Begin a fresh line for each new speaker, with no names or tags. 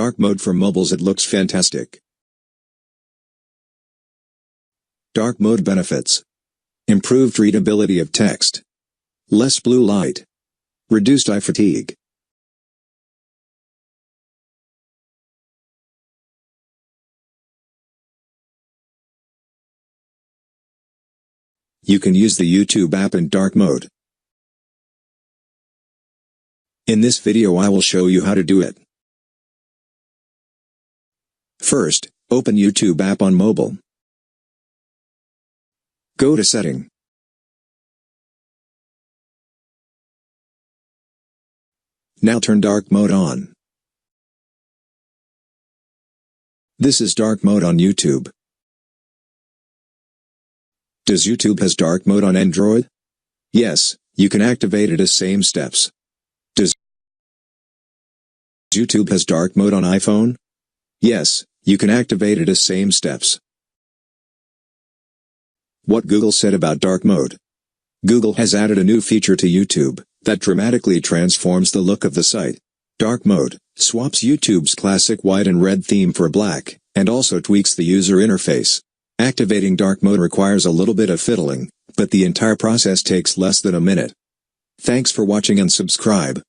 dark mode for mobiles. It looks fantastic. Dark mode benefits: improved readability of text, less blue light, reduced eye fatigue. You can use the YouTube app in dark mode. In this video I will show you how to do it. First, open YouTube app on mobile. Go to Setting. Now turn dark mode on. This is dark mode on YouTube. Does YouTube has dark mode on Android? Yes, you can activate it as same steps. Does YouTube has dark mode on iPhone? Yes, you can activate it as same steps. What Google said about dark mode. Google has added a new feature to YouTube that dramatically transforms the look of the site. Dark mode swaps YouTube's classic white and red theme for black, and also tweaks the user interface. Activating dark mode requires a little bit of fiddling, but the entire process takes less than a minute. Thanks for watching and subscribe.